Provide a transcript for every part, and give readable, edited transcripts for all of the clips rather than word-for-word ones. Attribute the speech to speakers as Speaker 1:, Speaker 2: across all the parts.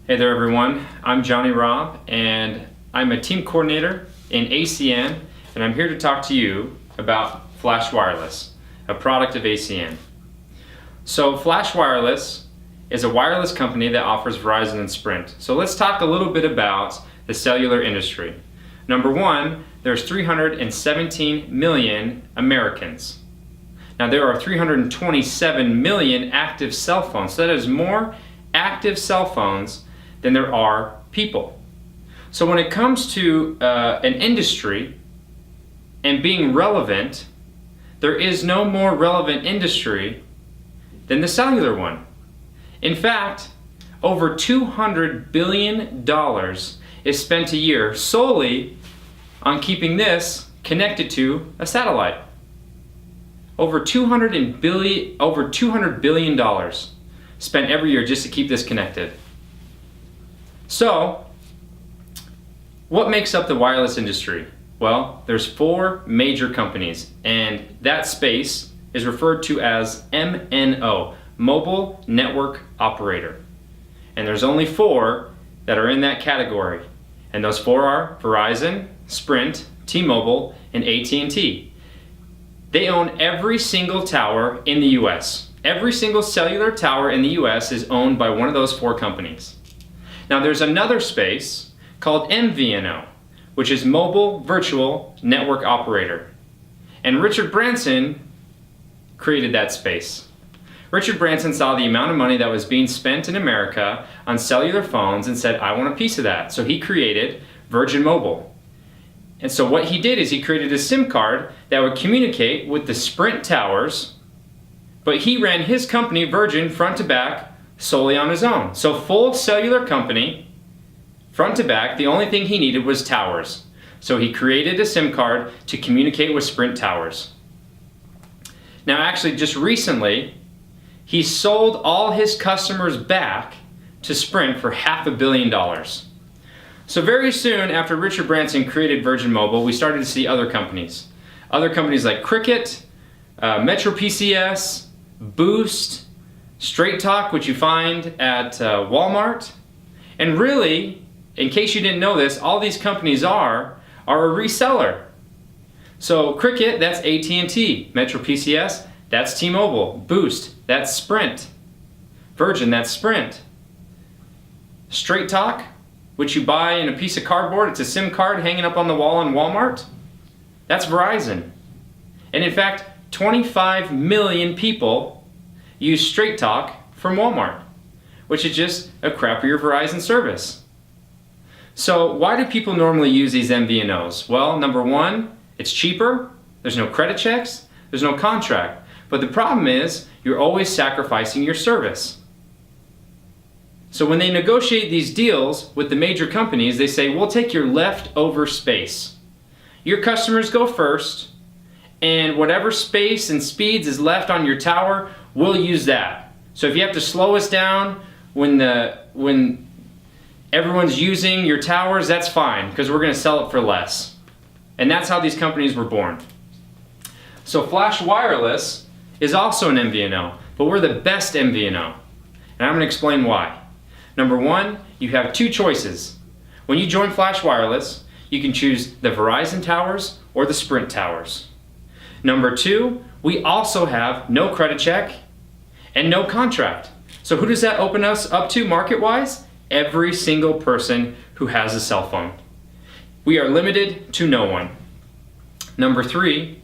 Speaker 1: Hey there everyone, I'm Johnny Robb and I'm a team coordinator in ACN, and I'm here to talk to you about Flash Wireless, a product of ACN. So Flash Wireless is a wireless company that offers Verizon and Sprint. So let's talk a little bit about the cellular industry. Number one, there's 317 million Americans. Now there are 327 million active cell phones. So that is more active cell phones than there are people. So when it comes to an industry and being relevant, there is no more relevant industry than the cellular one. In fact, over $200 billion is spent a year solely on keeping this connected to a satellite. Over $200 billion spent every year just to keep this connected. So, what makes up the wireless industry? Well, there's 4 major companies, and that space is referred to as MNO, Mobile Network Operator. And there's only 4 that are in that category. And those 4 are Verizon, Sprint, T-Mobile, and AT&T. They own every single tower in the US. Every single cellular tower in the US is owned by one of those 4 companies. Now there's another space called MVNO, which is Mobile Virtual Network Operator. And Richard Branson created that space. Richard Branson saw the amount of money that was being spent in America on cellular phones and said, I want a piece of that. So he created Virgin Mobile. And so what he did is he created a SIM card that would communicate with the Sprint towers, but he ran his company, Virgin, front to back, solely on his own. So full cellular company, front to back, the only thing he needed was towers. So he created a SIM card to communicate with Sprint towers. Now actually just recently, he sold all his customers back to Sprint for $500 million. So very soon after Richard Branson created Virgin Mobile, we started to see other companies. Other companies like Cricket, Metro PCS, Boost, Straight Talk, which you find at Walmart. And really, in case you didn't know this, all these companies are a reseller. So Cricket, that's AT&T. Metro PCS, that's T-Mobile. Boost, that's Sprint. Virgin, that's Sprint. Straight Talk, which you buy in a piece of cardboard, it's a SIM card hanging up on the wall in Walmart, that's Verizon. And in fact, 25 million people use Straight Talk from Walmart, which is just a crappier Verizon service. So why do people normally use these MVNOs? Well, number one, it's cheaper, there's no credit checks, there's no contract. But the problem is, you're always sacrificing your service. So when they negotiate these deals with the major companies, they say, we'll take your leftover space. Your customers go first, and whatever space and speeds is left on your tower, we'll use that. So if you have to slow us down when everyone's using your towers, that's fine, because we're going to sell it for less. And that's how these companies were born. So Flash Wireless is also an MVNO, but we're the best MVNO. And I'm going to explain why. Number one, you have 2 choices. When you join Flash Wireless, you can choose the Verizon towers or the Sprint towers. Number 2, we also have no credit check and no contract. So who does that open us up to market-wise? Every single person who has a cell phone. We are limited to no one. Number 3,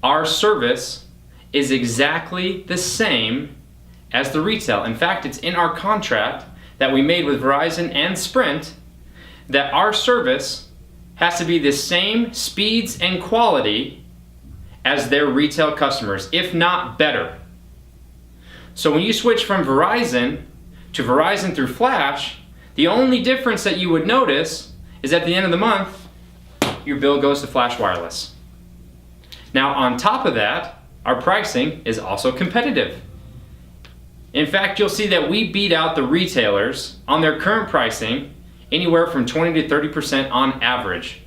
Speaker 1: our service is exactly the same as the retail. In fact, it's in our contract that we made with Verizon and Sprint that our service has to be the same speeds and quality as their retail customers, if not better. So when you switch from Verizon to Verizon through Flash, the only difference that you would notice is at the end of the month, your bill goes to Flash Wireless. Now on top of that, our pricing is also competitive. In fact, you'll see that we beat out the retailers on their current pricing anywhere from 20 to 30% on average.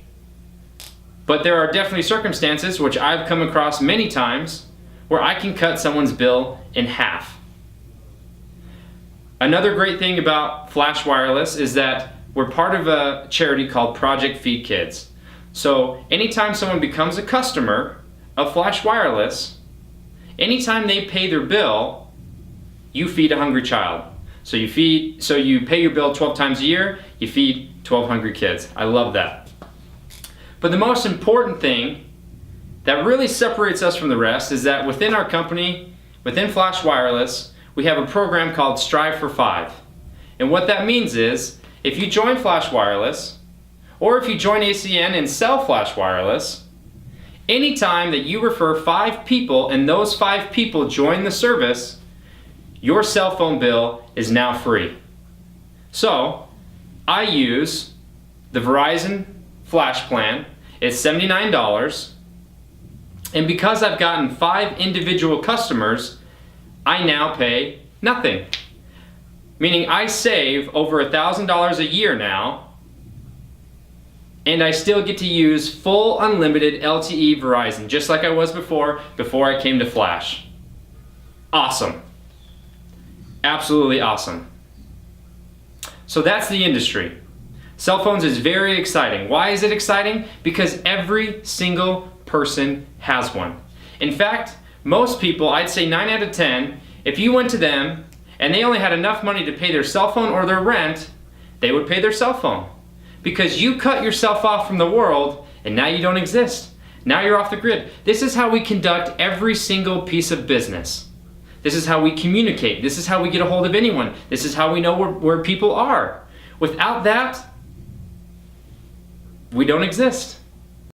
Speaker 1: But there are definitely circumstances, which I've come across many times, where I can cut someone's bill in half. Another great thing about Flash Wireless is that we're part of a charity called Project Feed Kids. So anytime someone becomes a customer of Flash Wireless, anytime they pay their bill, you feed a hungry child. So you pay your bill 12 times a year, you feed 12 hungry kids. I love that. But the most important thing that really separates us from the rest is that within our company, within Flash Wireless, we have a program called Strive for 5. And what that means is, if you join Flash Wireless, or if you join ACN and sell Flash Wireless, anytime that you refer 5 people and those 5 people join the service, your cell phone bill is now free. So, I use the Verizon Flash plan. It's $79. And because I've gotten 5 individual customers, I now pay nothing. Meaning I save over $1,000 a year now, and I still get to use full unlimited LTE Verizon, just like I was before I came to Flash. Awesome. Absolutely awesome. So that's the industry. Cell phones is very exciting. Why is it exciting? Because every single person has one. In fact, most people, I'd say 9 out of 10, if you went to them and they only had enough money to pay their cell phone or their rent, they would pay their cell phone. Because you cut yourself off from the world and now you don't exist. Now you're off the grid. This is how we conduct every single piece of business. This is how we communicate. This is how we get a hold of anyone. This is how we know where people are. Without that, we don't exist.